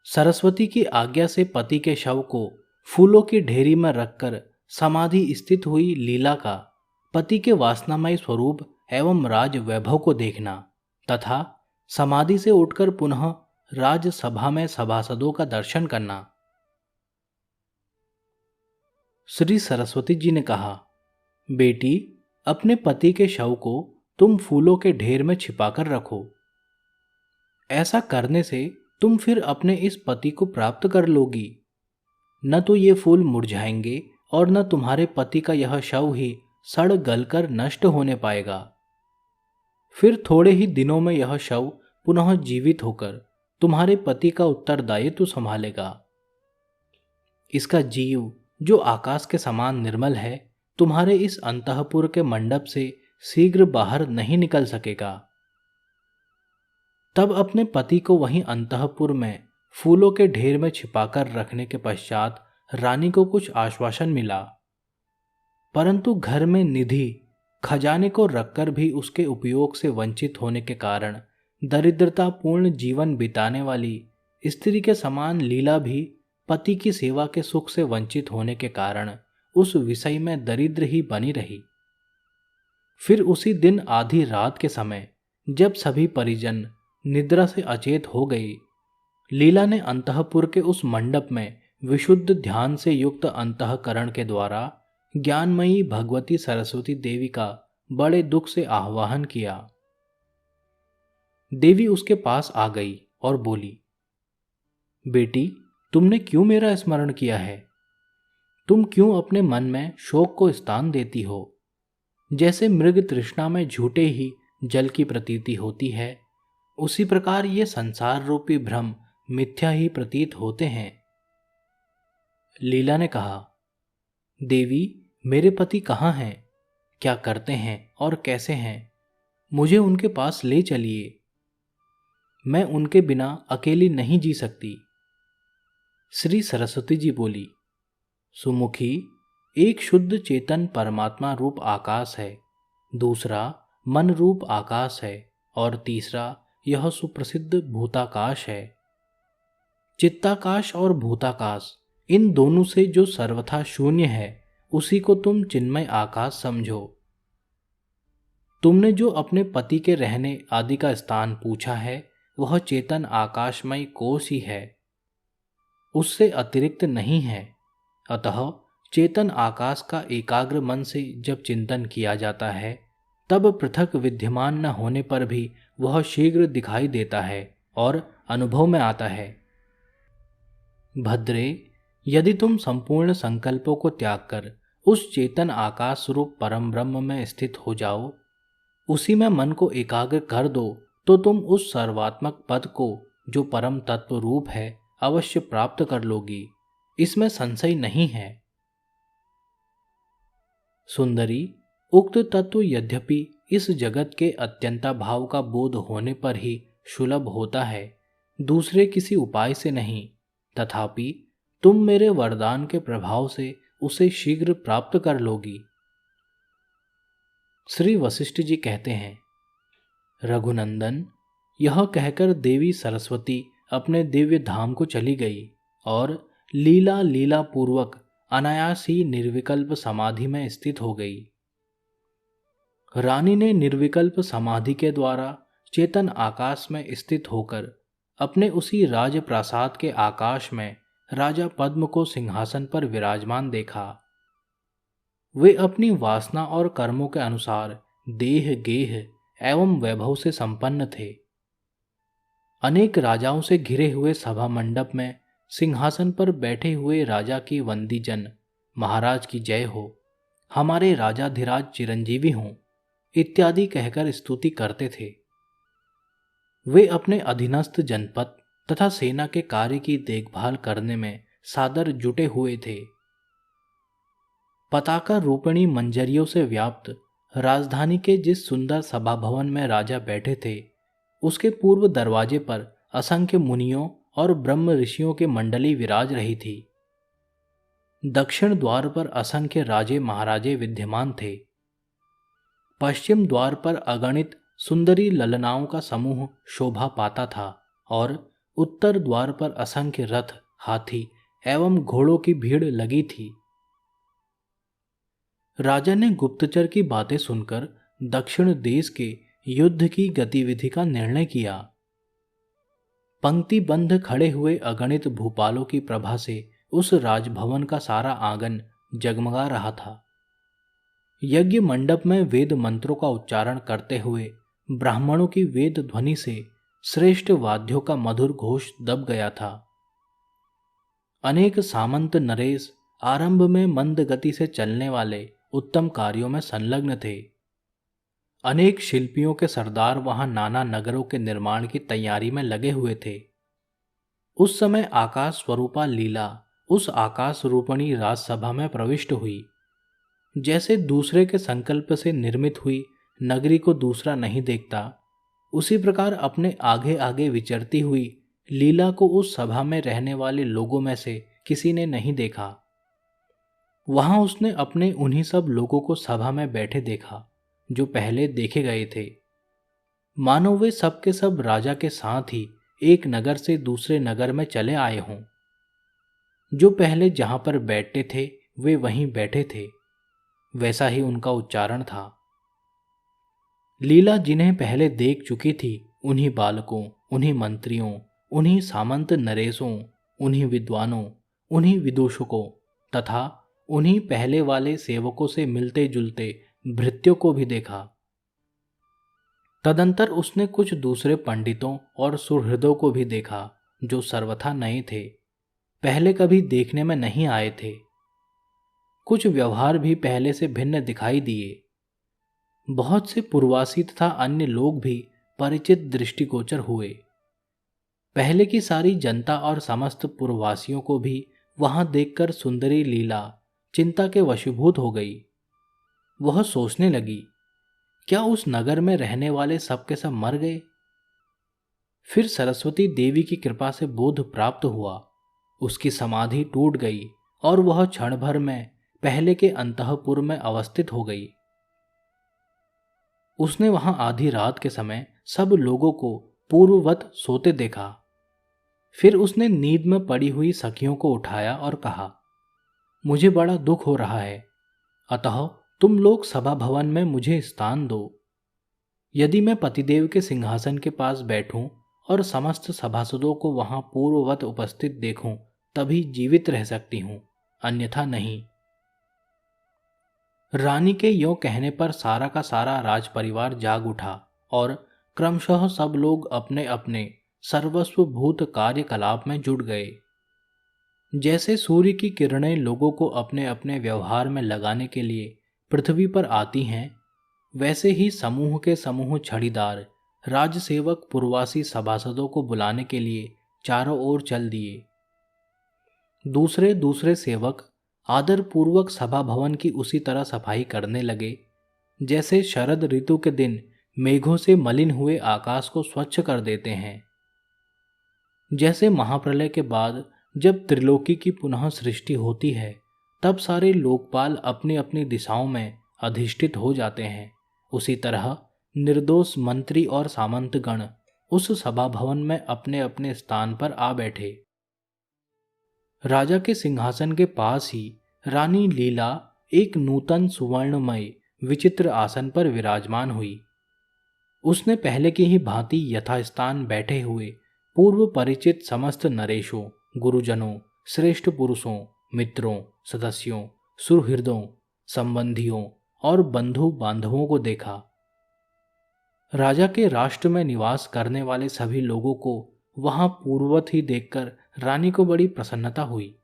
सरस्वती की आज्ञा से पति के शव को फूलों की ढेरी में रखकर समाधि स्थित हुई लीला का पति के वासनामय स्वरूप एवं राज वैभव को देखना तथा समाधि से उठकर पुनः राजसभा में सभासदों का दर्शन करना। श्री सरस्वती जी ने कहा, बेटी, अपने पति के शव को तुम फूलों के ढेर में छिपाकर रखो। ऐसा करने से तुम फिर अपने इस पति को प्राप्त कर लोगी। न तो ये फूल मुरझाएंगे और न तुम्हारे पति का यह शव ही सड़ गलकर नष्ट होने पाएगा। फिर थोड़े ही दिनों में यह शव पुनः जीवित होकर तुम्हारे पति का उत्तरदायित्व संभालेगा। इसका जीव जो आकाश के समान निर्मल है, तुम्हारे इस अंतःपुर के मंडप से शीघ्र बाहर नहीं निकल सकेगा। तब अपने पति को वहीं अंतःपुर में फूलों के ढेर में छिपाकर रखने के पश्चात रानी को कुछ आश्वासन मिला, परंतु घर में निधि खजाने को रखकर भी उसके उपयोग से वंचित होने के कारण दरिद्रतापूर्ण जीवन बिताने वाली स्त्री के समान लीला भी पति की सेवा के सुख से वंचित होने के कारण उस विषय में दरिद्र ही बनी रही। फिर उसी दिन आधी रात के समय जब सभी परिजन निद्रा से अचेत हो गई, लीला ने अंतःपुर के उस मंडप में विशुद्ध ध्यान से युक्त अंतःकरण के द्वारा ज्ञानमयी भगवती सरस्वती देवी का बड़े दुख से आह्वान किया। देवी उसके पास आ गई और बोली, बेटी, तुमने क्यों मेरा स्मरण किया है? तुम क्यों अपने मन में शोक को स्थान देती हो? जैसे मृग तृष्णा में झूठे ही जल की प्रतीति होती है, उसी प्रकार ये संसार रूपी भ्रम मिथ्या ही प्रतीत होते हैं। लीला ने कहा, देवी, मेरे पति कहाँ हैं? क्या करते हैं और कैसे हैं? मुझे उनके पास ले चलिए। मैं उनके बिना अकेली नहीं जी सकती। श्री सरस्वती जी बोली, सुमुखी, एक शुद्ध चेतन परमात्मा रूप आकाश है, दूसरा मन रूप आकाश है और तीसरा यह सुप्रसिद्ध भूताकाश है। चित्ताकाश और भूताकाश, इन दोनों से जो सर्वथा शून्य है, उसी को तुम चिन्मय आकाश समझो। तुमने जो अपने पति के रहने आदि का स्थान पूछा है, वह चेतन आकाशमय कोश ही है, उससे अतिरिक्त नहीं है। अतः चेतन आकाश का एकाग्र मन से जब चिंतन किया जाता है, तब पृथक विद्यमान न होने पर भी वह शीघ्र दिखाई देता है और अनुभव में आता है। भद्रे, यदि तुम संपूर्ण संकल्पों को त्याग कर उस चेतन आकाश रूप परम ब्रह्म में स्थित हो जाओ, उसी में मन को एकाग्र कर दो, तो तुम उस सर्वात्मक पद को, जो परम तत्व रूप है, अवश्य प्राप्त कर लोगी। इसमें संशय नहीं है। सुंदरी, उक्त तत्व यद्यपि इस जगत के अत्यंता भाव का बोध होने पर ही सुलभ होता है, दूसरे किसी उपाय से नहीं, तथापि तुम मेरे वरदान के प्रभाव से उसे शीघ्र प्राप्त कर लोगी। श्री वशिष्ठ जी कहते हैं, रघुनंदन, यह कहकर देवी सरस्वती अपने दिव्य धाम को चली गई और लीला पूर्वक अनायास ही निर्विकल्प समाधि में स्थित हो गई। रानी ने निर्विकल्प समाधि के द्वारा चेतन आकाश में स्थित होकर अपने उसी राजप्रासाद के आकाश में राजा पद्म को सिंहासन पर विराजमान देखा। वे अपनी वासना और कर्मों के अनुसार देह गेह एवं वैभव से संपन्न थे। अनेक राजाओं से घिरे हुए सभा मंडप में सिंहासन पर बैठे हुए राजा की वंदीजन महाराज की जय हो, हमारे राजाधिराज चिरंजीवी हों इत्यादि कहकर स्तुति करते थे। वे अपने अधीनस्थ जनपद तथा सेना के कार्य की देखभाल करने में सादर जुटे हुए थे। पताका रूपणी मंजरियों से व्याप्त राजधानी के जिस सुंदर सभा भवन में राजा बैठे थे, उसके पूर्व दरवाजे पर असंख्य मुनियों और ब्रह्म ऋषियों की मंडली विराज रही थी। दक्षिण द्वार पर असंख्य राजे महाराजे विद्यमान थे। पश्चिम द्वार पर अगणित सुंदरी ललनाओं का समूह शोभा पाता था और उत्तर द्वार पर असंख्य रथ, हाथी एवं घोड़ों की भीड़ लगी थी। राजा ने गुप्तचर की बातें सुनकर दक्षिण देश के युद्ध की गतिविधि का निर्णय किया। पंक्तिबद्ध खड़े हुए अगणित भूपालों की प्रभा से उस राजभवन का सारा आंगन जगमगा रहा था। यज्ञ मंडप में वेद मंत्रों का उच्चारण करते हुए ब्राह्मणों की वेद ध्वनि से श्रेष्ठ वाद्यों का मधुर घोष दब गया था। अनेक सामंत नरेश आरंभ में मंद गति से चलने वाले उत्तम कार्यों में संलग्न थे। अनेक शिल्पियों के सरदार वहां नाना नगरों के निर्माण की तैयारी में लगे हुए थे। उस समय आकाश स्वरूपा लीला उस आकाश रूपणी राजसभा में प्रविष्ट हुई। जैसे दूसरे के संकल्प से निर्मित हुई नगरी को दूसरा नहीं देखता, उसी प्रकार अपने आगे आगे विचरती हुई लीला को उस सभा में रहने वाले लोगों में से किसी ने नहीं देखा। वहां उसने अपने उन्हीं सब लोगों को सभा में बैठे देखा जो पहले देखे गए थे। मानो वे सब के सब राजा के साथ ही एक नगर से दूसरे नगर में चले आए हों। जो पहले जहां पर बैठते थे वे वहीं बैठे थे, वैसा ही उनका उच्चारण था। लीला जिन्हें पहले देख चुकी थी, उन्हीं बालकों, उन्हीं मंत्रियों, उन्हीं सामंत नरेशों, उन्हीं विद्वानों, उन्हीं विदूषकों तथा उन्हीं पहले वाले सेवकों से मिलते जुलते भृत्यों को भी देखा। तदंतर उसने कुछ दूसरे पंडितों और सुहृदों को भी देखा जो सर्वथा नए थे, पहले कभी देखने में नहीं आए थे। कुछ व्यवहार भी पहले से भिन्न दिखाई दिए। बहुत से पूर्वासी तथा अन्य लोग भी परिचित दृष्टिगोचर हुए। पहले की सारी जनता और समस्त पूर्ववासियों को भी वहां देखकर सुंदरी लीला चिंता के वशीभूत हो गई। वह सोचने लगी, क्या उस नगर में रहने वाले सब के सब मर गए? फिर सरस्वती देवी की कृपा से बोध प्राप्त हुआ। उसकी समाधि टूट गई और वह क्षण भर में पहले के अंतःपुर में अवस्थित हो गई। उसने वहां आधी रात के समय सब लोगों को पूर्ववत सोते देखा। फिर उसने नींद में पड़ी हुई सखियों को उठाया और कहा, मुझे बड़ा दुख हो रहा है, अतः तुम लोग सभा भवन में मुझे स्थान दो। यदि मैं पतिदेव के सिंहासन के पास बैठूं और समस्त सभासदों को वहां पूर्ववत उपस्थित देखूं, तभी जीवित रह सकती हूं, अन्यथा नहीं। रानी के यों कहने पर सारा का सारा राज परिवार जाग उठा और क्रमशः सब लोग अपने अपने सर्वस्व भूत कार्यकलाप में जुट गए। जैसे सूर्य की किरणें लोगों को अपने अपने व्यवहार में लगाने के लिए पृथ्वी पर आती हैं, वैसे ही समूह के समूह छड़ीदार राजसेवक पूर्वासी सभासदों को बुलाने के लिए चारों ओर चल दिए। दूसरे दूसरे सेवक आदर पूर्वक सभा भवन की उसी तरह सफाई करने लगे जैसे शरद ऋतु के दिन मेघों से मलिन हुए आकाश को स्वच्छ कर देते हैं। जैसे महाप्रलय के बाद जब त्रिलोकी की पुनः सृष्टि होती है, तब सारे लोकपाल अपनी अपनी दिशाओं में अधिष्ठित हो जाते हैं, उसी तरह निर्दोष मंत्री और सामंतगण उस सभा भवन में अपने अपने स्थान पर आ बैठे। राजा के सिंहासन के पास ही रानी लीला एक नूतन सुवर्णमय विचित्र आसन पर विराजमान हुई। उसने पहले की ही भांति यथास्थान बैठे हुए पूर्व परिचित समस्त नरेशों, गुरुजनों, श्रेष्ठ पुरुषों, मित्रों, सदस्यों, सुहृदों, संबंधियों और बंधु बांधवों को देखा। राजा के राष्ट्र में निवास करने वाले सभी लोगों को वहां पूर्ववत ही देखकर रानी को बड़ी प्रसन्नता हुई।